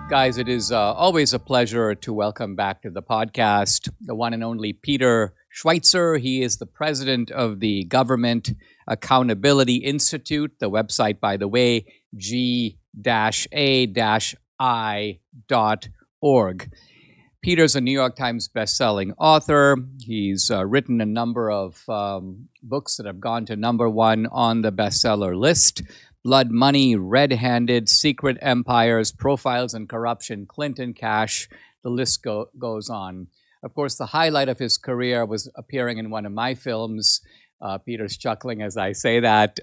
Guys, it is always a pleasure to welcome back to the podcast the one and only Peter Schweizer. He is the president of the Government Accountability Institute, the website, by the way, g-a-i.org. Peter's a New York Times bestselling author. He's written a number of books that have gone to number one on the bestseller list. BloodMoney, Red-Handed, Secret Empires, Profiles in Corruption, Clinton Cash, the list goes on. Of course, the highlight of his career was appearing in one of my films. Peter's chuckling as I say that.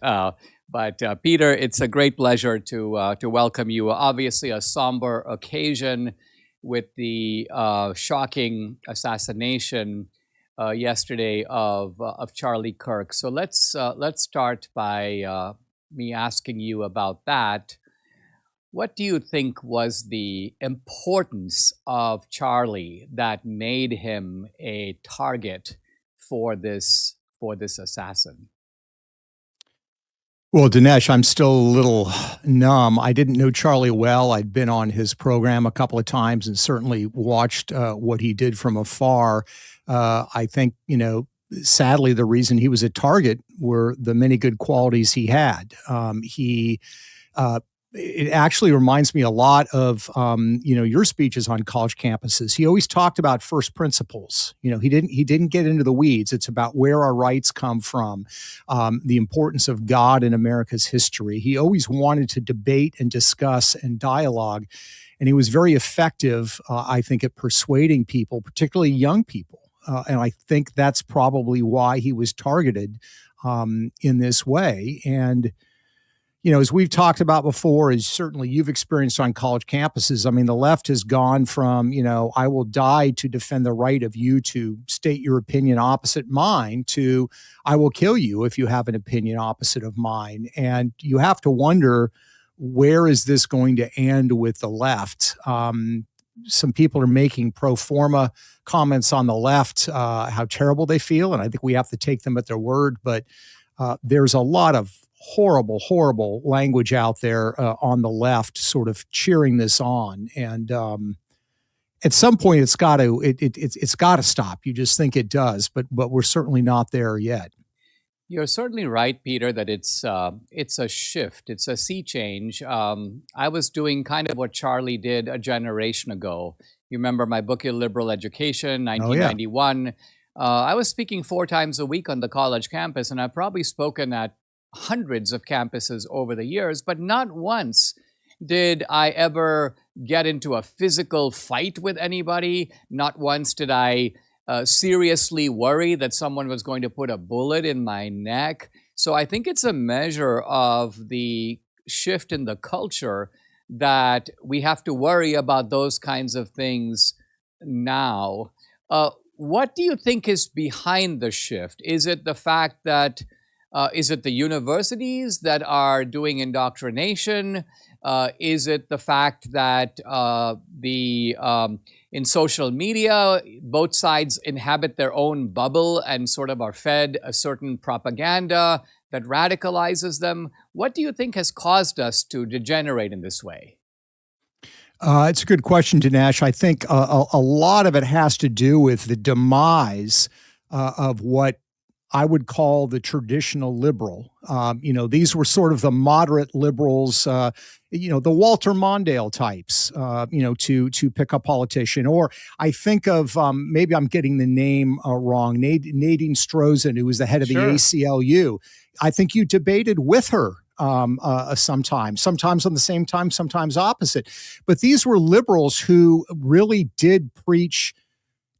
But Peter, it's a great pleasure to welcome you. Obviously, a somber occasion with the shocking assassination yesterday of Charlie Kirk. So let's start by me asking you about that. What do you think was the importance of Charlie that made him a target for this assassin? Well, Dinesh, I'm still a little numb. I didn't know Charlie well. I'd been on his program a couple of times and certainly watched what he did from afar. I think, sadly, the reason he was a target were the many good qualities he had. It actually reminds me a lot of, your speeches on college campuses. He always talked about first principles. He didn't get into the weeds. It's about where our rights come from, the importance of God in America's history. He always wanted to debate and discuss and dialogue. And he was very effective, I think, at persuading people, particularly young people. And I think that's probably why he was targeted in this way. And as we've talked about before, as certainly you've experienced on college campuses, I mean, the left has gone from, I will die to defend the right of you to state your opinion opposite mine, to I will kill you if you have an opinion opposite of mine. And you have to wonder, where is this going to end with the left? Some people are making pro forma comments on the left, how terrible they feel. And I think we have to take them at their word. But there's a lot of horrible language out there on the left sort of cheering this on. And at some point it's got to stop. You just think it does, but we're certainly not there yet. You're certainly right, Peter, that it's a shift. It's a sea change. I was doing kind of what Charlie did a generation ago. You remember my book, Illiberal Education, 1991. Oh, yeah. I was speaking 4 times a week on the college campus, and I've probably spoken at hundreds of campuses over the years, but not once did I ever get into a physical fight with anybody. Not once did I seriously worry that someone was going to put a bullet in my neck. So I think it's a measure of the shift in the culture that we have to worry about those kinds of things now. What do you think is behind the shift? Is it the fact that is it the universities that are doing indoctrination? Is it the fact that in social media, both sides inhabit their own bubble and sort of are fed a certain propaganda that radicalizes them? What do you think has caused us to degenerate in this way? It's a good question, Dinesh. I think a lot of it has to do with the demise of what I would call the traditional liberal. These were sort of the moderate liberals, the Walter Mondale types, to pick a politician. Or I think of, maybe I'm getting the name wrong, Nadine Strozen, who was the head of the ACLU. I think you debated with her sometimes on the same time, sometimes opposite. But these were liberals who really did preach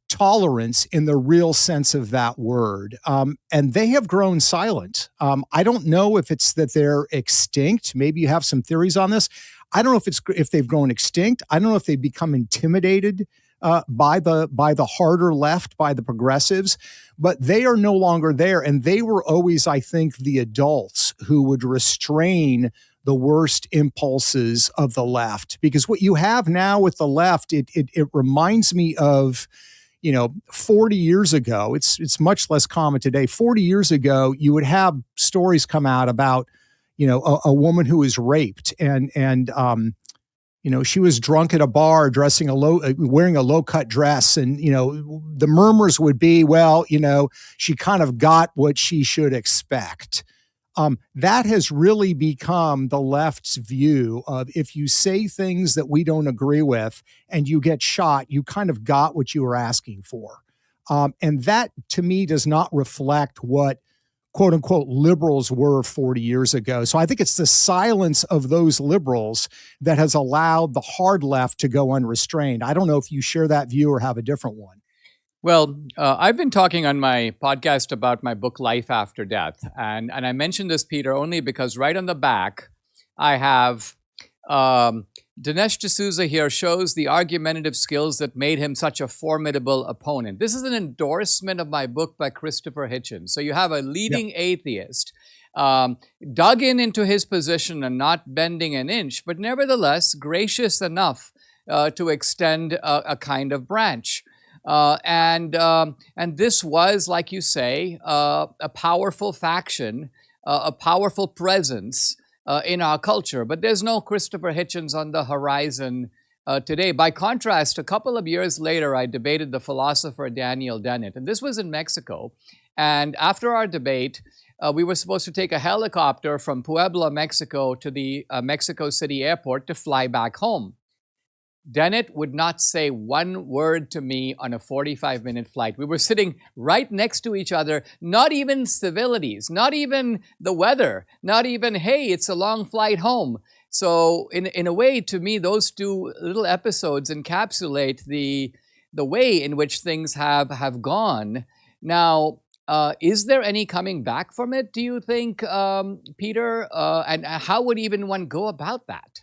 tolerance in the real sense of that word. And they have grown silent. I don't know if it's that they're extinct. Maybe you have some theories on this. I don't know if they've grown extinct. I don't know if they've become intimidated by the harder left, by the progressives, but they are no longer there. And they were always, I think, the adults who would restrain the worst impulses of the left. Because what you have now with the left, it reminds me of 40 years ago. It's much less common today. 40 years ago, you would have stories come out about, a woman who was raped and She was drunk at a bar, wearing a low-cut dress, and the murmurs would be, well, she kind of got what she should expect. That has really become the left's view of, if you say things that we don't agree with and you get shot, you kind of got what you were asking for. And that, to me, does not reflect what quote unquote liberals were 40 years ago. So I think it's the silence of those liberals that has allowed the hard left to go unrestrained. I don't know if you share that view or have a different one. Well, I've been talking on my podcast about my book, Life After Death. And I mentioned this, Peter, only because right on the back, I have Dinesh D'Souza here shows the argumentative skills that made him such a formidable opponent. This is an endorsement of my book by Christopher Hitchens. So you have a leading atheist dug into his position and not bending an inch, but nevertheless gracious enough to extend a kind of branch. And this was, like you say, a powerful faction, a powerful presence in our culture. But there's no Christopher Hitchens on the horizon today. By contrast, a couple of years later, I debated the philosopher Daniel Dennett, and this was in Mexico. And after our debate, we were supposed to take a helicopter from Puebla, Mexico, to the Mexico City airport to fly back home. Dennett would not say one word to me on a 45-minute flight. We were sitting right next to each other, not even civilities, not even the weather, not even, hey, it's a long flight home. So in a way, to me, those two little episodes encapsulate the way in which things have gone. Now, is there any coming back from it, do you think, Peter? And how would even one go about that?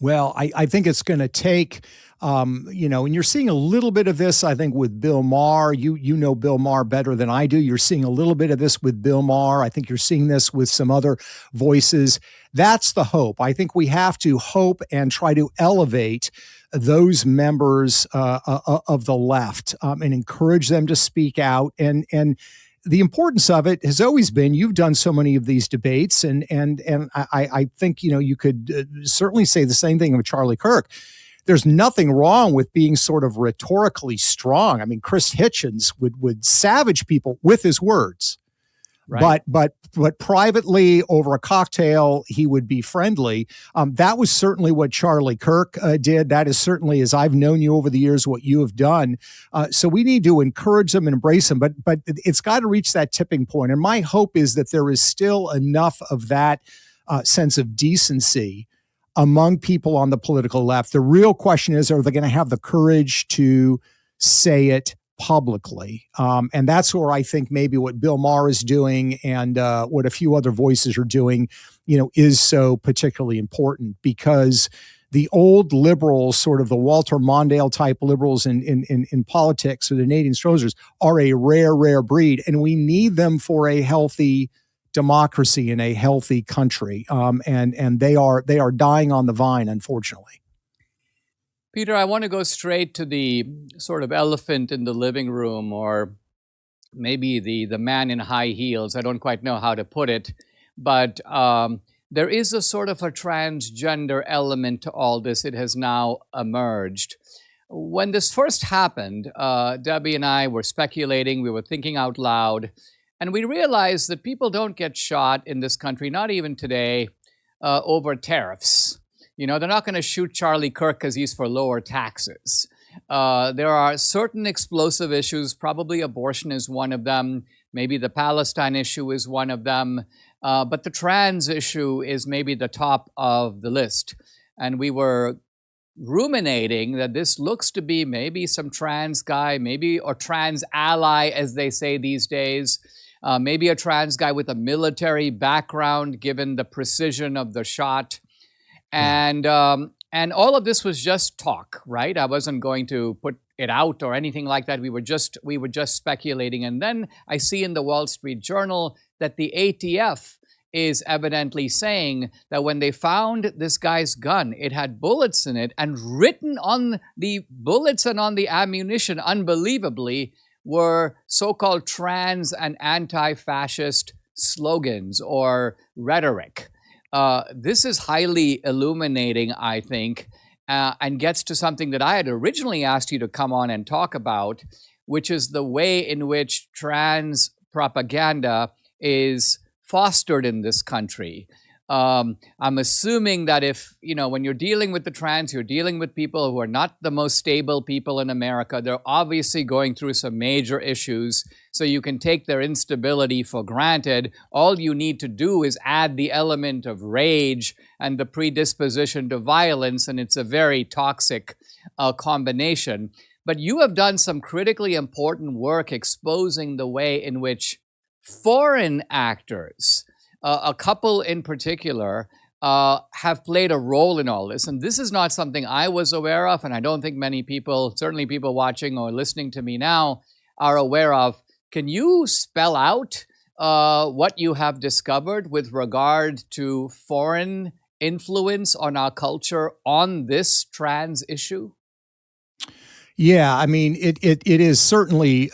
Well, I think it's going to take, and you're seeing a little bit of this, I think, with Bill Maher. You know Bill Maher better than I do. You're seeing a little bit of this with Bill Maher. I think you're seeing this with some other voices. That's the hope. I think we have to hope and try to elevate those members of the left and encourage them to speak out. And the importance of it has always been, you've done so many of these debates, and I think, you could certainly say the same thing of Charlie Kirk. There's nothing wrong with being sort of rhetorically strong. I mean, Chris Hitchens would savage people with his words. Right. But privately over a cocktail, he would be friendly. That was certainly what Charlie Kirk did. That is certainly, as I've known you over the years, what you have done. So we need to encourage them and embrace them. But it's got to reach that tipping point. And my hope is that there is still enough of that sense of decency among people on the political left. The real question is, are they going to have the courage to say it publicly? And that's where I think maybe what Bill Maher is doing and what a few other voices are doing, is so particularly important, because the old liberals, sort of the Walter Mondale type liberals in politics, or the Nadine Stroessers, are a rare breed, and we need them for a healthy democracy in a healthy country. And they are dying on the vine, unfortunately. Peter, I want to go straight to the sort of elephant in the living room, or maybe the man in high heels. I don't quite know how to put it, but there is a sort of a transgender element to all this. It has now emerged. When this first happened, Debbie and I were speculating, we were thinking out loud, and we realized that people don't get shot in this country, not even today, over tariffs. They're not going to shoot Charlie Kirk because he's for lower taxes. There are certain explosive issues, probably abortion is one of them, maybe the Palestine issue is one of them, but the trans issue is maybe the top of the list. And we were ruminating that this looks to be maybe some trans guy, maybe, or trans ally, as they say these days, maybe a trans guy with a military background, given the precision of the shot. And all of this was just talk, right? I wasn't going to put it out or anything like that. We were just speculating. And then I see in the Wall Street Journal that the ATF is evidently saying that when they found this guy's gun, it had bullets in it, and written on the bullets and on the ammunition, unbelievably, were so-called trans and anti-fascist slogans or rhetoric. This is highly illuminating, I think, and gets to something that I had originally asked you to come on and talk about, which is the way in which trans propaganda is fostered in this country. I'm assuming that if, when you're dealing with the trans, you're dealing with people who are not the most stable people in America. They're obviously going through some major issues, so you can take their instability for granted. All you need to do is add the element of rage and the predisposition to violence, and it's a very toxic combination. But you have done some critically important work exposing the way in which foreign actors, a couple in particular, have played a role in all this. And this is not something I was aware of, and I don't think many people, certainly people watching or listening to me now, are aware of. Can you spell out what you have discovered with regard to foreign influence on our culture on this trans issue? Yeah, I mean, it is certainly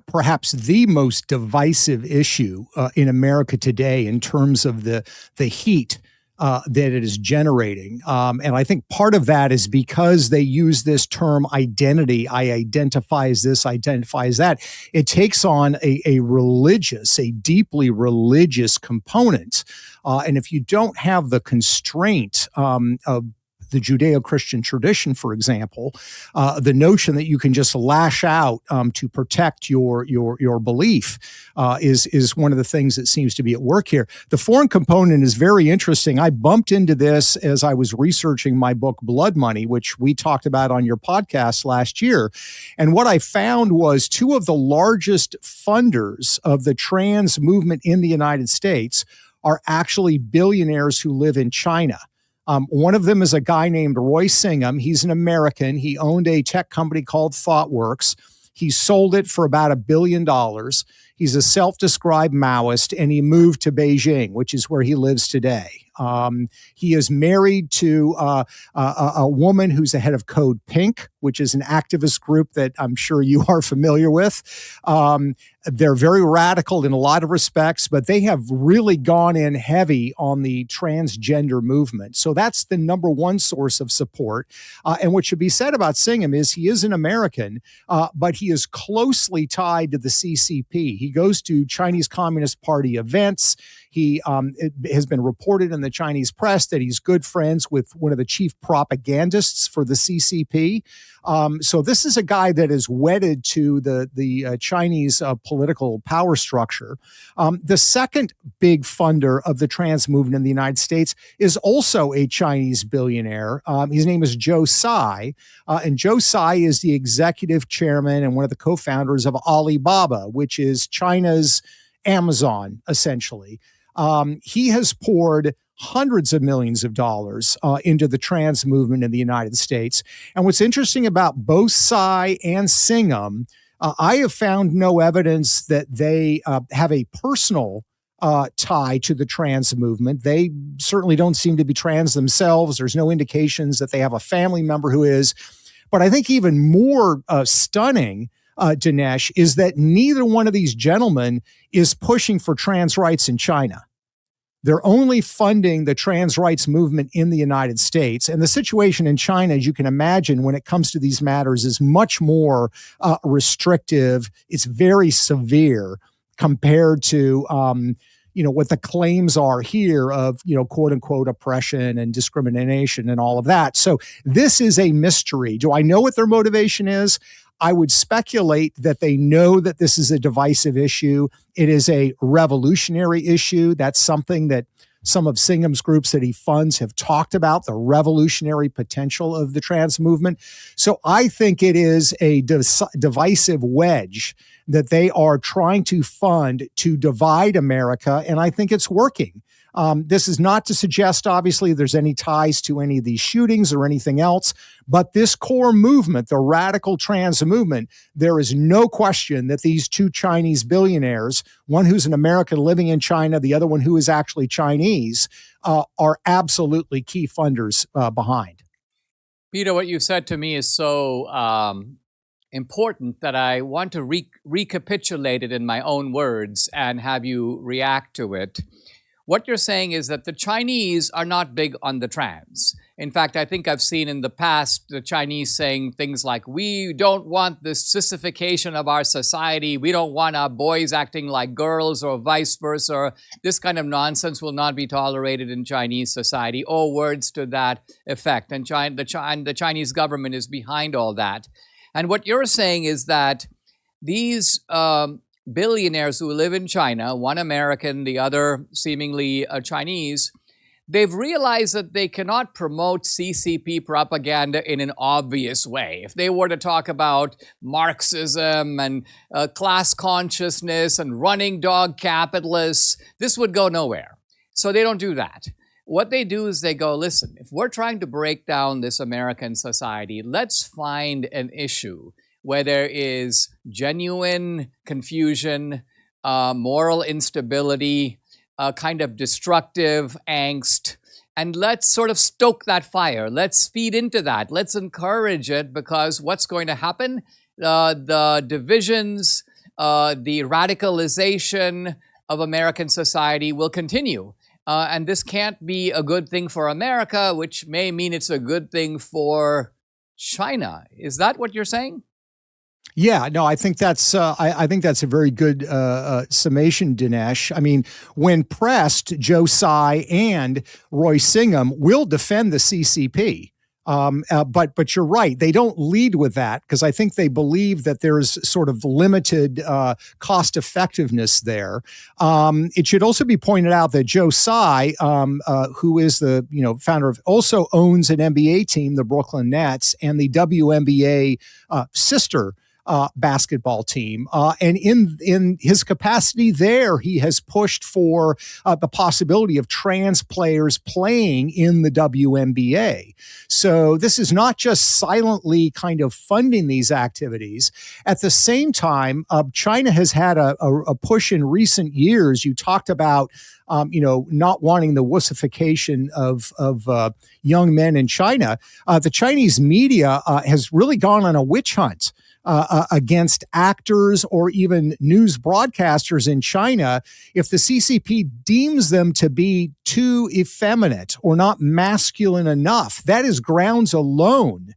perhaps the most divisive issue in America today in terms of the heat that it is generating. And I think part of that is because they use this term identity. I identify as this, identify as that. It takes on a deeply religious component. And if you don't have the constraint of the Judeo-Christian tradition, for example, the notion that you can just lash out to protect your belief is one of the things that seems to be at work here. The foreign component is very interesting. I bumped into this as I was researching my book, BloodMoney, which we talked about on your podcast last year. And what I found was two of the largest funders of the trans movement in the United States are actually billionaires who live in China. One of them is a guy named Roy Singham. He's an American. He owned a tech company called ThoughtWorks. He sold it for about $1 billion. He's a self-described Maoist, and he moved to Beijing, which is where he lives today. He is married to a woman who's the head of Code Pink, which is an activist group that I'm sure you are familiar with. They're very radical in a lot of respects, but they have really gone in heavy on the transgender movement. So that's the number one source of support. And what should be said about Singham is he is an American, but he is closely tied to the CCP. He goes to Chinese Communist Party events. It has been reported in the Chinese press that he's good friends with one of the chief propagandists for the CCP. So this is a guy that is wedded to the Chinese political power structure. The second big funder of the trans movement in the United States is also a Chinese billionaire. His name is Joe Tsai, and Joe Tsai is the executive chairman and one of the co-founders of Alibaba, which is China's Amazon, essentially. He has poured hundreds of millions of dollars into the trans movement in the United States. And what's interesting about both Tsai and Singham, I have found no evidence that they have a personal tie to the trans movement. They certainly don't seem to be trans themselves. There's no indications that they have a family member who is. But I think even more stunning, Dinesh, is that neither one of these gentlemen is pushing for trans rights in China. They're only funding the trans rights movement in the United States. And the situation in China, as you can imagine, when it comes to these matters, is much more restrictive. It's very severe compared to, what the claims are here of, quote unquote, oppression and discrimination and all of that. So this is a mystery. Do I know what their motivation is? I would speculate that they know that this is a divisive issue. It is a revolutionary issue. That's something that some of Singham's groups that he funds have talked about, the revolutionary potential of the trans movement. So I think it is a divisive wedge that they are trying to fund to divide America, and I think it's working. This is not to suggest, obviously, there's any ties to any of these shootings or anything else, but this core movement, the radical trans movement, there is no question that these two Chinese billionaires, one who's an American living in China, the other one who is actually Chinese, are absolutely key funders behind. Peter, what you said to me is so important that I want to recapitulate it in my own words and have you react to it. What you're saying is that the Chinese are not big on the trans. In fact, I think I've seen in the past the Chinese saying things like, we don't want this sissification of our society. We don't want our boys acting like girls or vice versa. This kind of nonsense will not be tolerated in Chinese society, or words to that effect. And the Chinese government is behind all that. And what you're saying is that these billionaires who live in China, one American, the other seemingly Chinese, they've realized that they cannot promote CCP propaganda in an obvious way. If they were to talk about Marxism and class consciousness and running dog capitalists, this would go nowhere. So they don't do that. What they do is they go, listen, if we're trying to break down this American society, let's find an issue where there is genuine confusion, moral instability, kind of destructive angst, and let's sort of stoke that fire. Let's feed into that. Let's encourage it, because what's going to happen? The divisions, the radicalization of American society will continue. And this can't be a good thing for America, which may mean it's a good thing for China. Is that what you're saying? Yeah, no, I think that's I think that's a very good summation, Dinesh. I mean, when pressed, Joe Tsai and Roy Singham will defend the CCP. But you're right. They don't lead with that, because I think they believe that there's sort of limited cost effectiveness there. It should also be pointed out that Joe Tsai, who is the founder of, also owns an NBA team, the Brooklyn Nets, and the WNBA sister basketball team. And in his capacity there, he has pushed for the possibility of trans players playing in the WNBA. So this is not just silently kind of funding these activities. At the same time, China has had a push in recent years. You talked about not wanting the wussification of young men in China. The Chinese media has really gone on a witch hunt against actors or even news broadcasters in China if the CCP deems them to be too effeminate or not masculine enough. That is grounds alone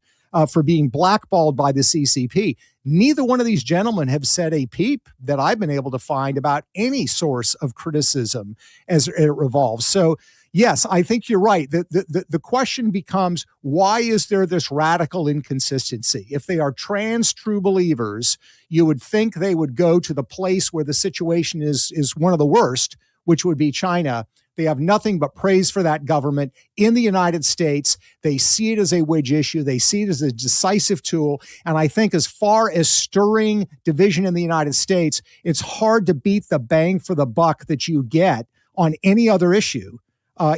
for being blackballed by the CCP. Neither one of these gentlemen have said a peep that I've been able to find about any source of criticism as it revolves. So yes, I think you're right. The question becomes, why is there this radical inconsistency? If they are trans true believers, you would think they would go to the place where the situation is one of the worst, which would be China. They have nothing but praise for that government. In the United States, they see it as a wedge issue. They see it as a decisive tool. And I think as far as stirring division in the United States, it's hard to beat the bang for the buck that you get on any other issue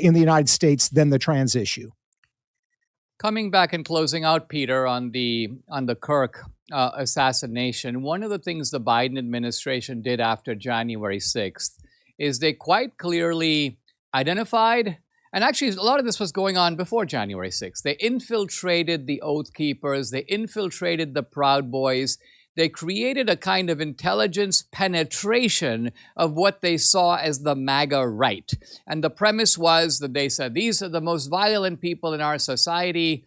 in the United States than the trans issue. Coming back and closing out, Peter, on the Kirk assassination, one of the things the Biden administration did after January 6th is they quite clearly identified, and actually a lot of this was going on before January 6th. They infiltrated the Oath Keepers, they infiltrated the Proud Boys, they created a kind of intelligence penetration of what they saw as the MAGA right. And the premise was that they said, these are the most violent people in our society.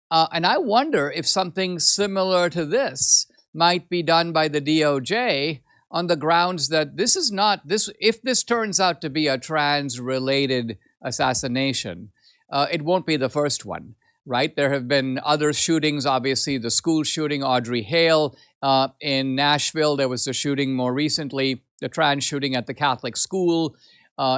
And I wonder if something similar to this might be done by the DOJ on the grounds that this is not, if this turns out to be a trans-related assassination, it won't be the first one. Right? There have been other shootings, obviously, the school shooting, Audrey Hale in Nashville. There was the shooting more recently, the trans shooting at the Catholic school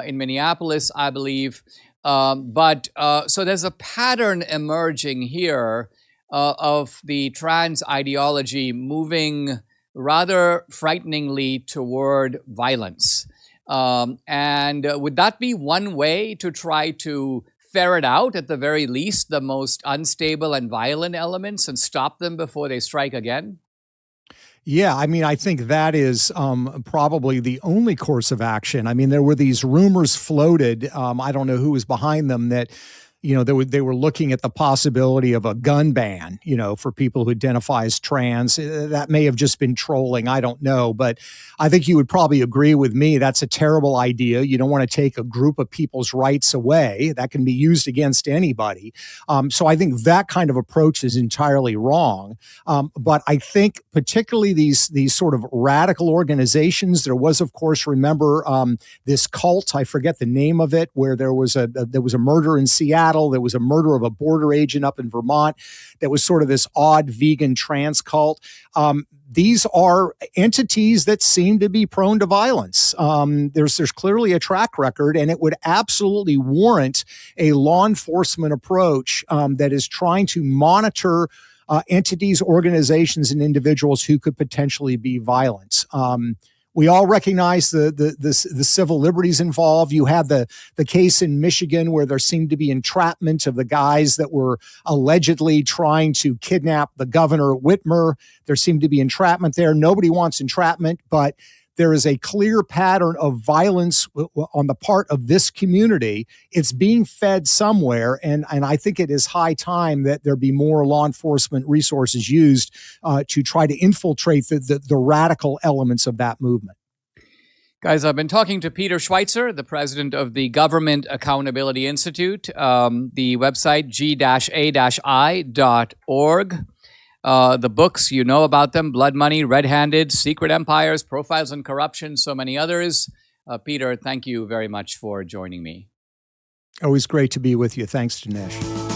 in Minneapolis, I believe. So there's a pattern emerging here of the trans ideology moving rather frighteningly toward violence. And would that be one way to try to ferret out, at the very least, the most unstable and violent elements and stop them before they strike again? Yeah, I mean, I think that is probably the only course of action. I mean, there were these rumors floated, I don't know who was behind them, that they were looking at the possibility of a gun ban, for people who identify as trans. That may have just been trolling. I don't know. But I think you would probably agree with me. That's a terrible idea. You don't want to take a group of people's rights away. That can be used against anybody. So I think that kind of approach is entirely wrong. But I think particularly these sort of radical organizations, there was, of course, remember this cult, I forget the name of it, where there was a murder in Seattle. There was a murder of a border agent up in Vermont. That was sort of this odd vegan trans cult. These are entities that seem to be prone to violence. There's clearly a track record, and it would absolutely warrant a law enforcement approach that is trying to monitor entities, organizations, and individuals who could potentially be violent. We all recognize the civil liberties involved. You have the case in Michigan where there seemed to be entrapment of the guys that were allegedly trying to kidnap the governor, Whitmer. There seemed to be entrapment there. Nobody wants entrapment, but there is a clear pattern of violence on the part of this community. It's being fed somewhere, and I think it is high time that there be more law enforcement resources used to try to infiltrate the radical elements of that movement. Guys, I've been talking to Peter Schweizer, the president of the Government Accountability Institute, the website g-a-i.org. The books, you know about them: BloodMoney, Red-Handed, Secret Empires, Profiles in Corruption, so many others. Peter, thank you very much for joining me. Always great to be with you. Thanks, Dinesh.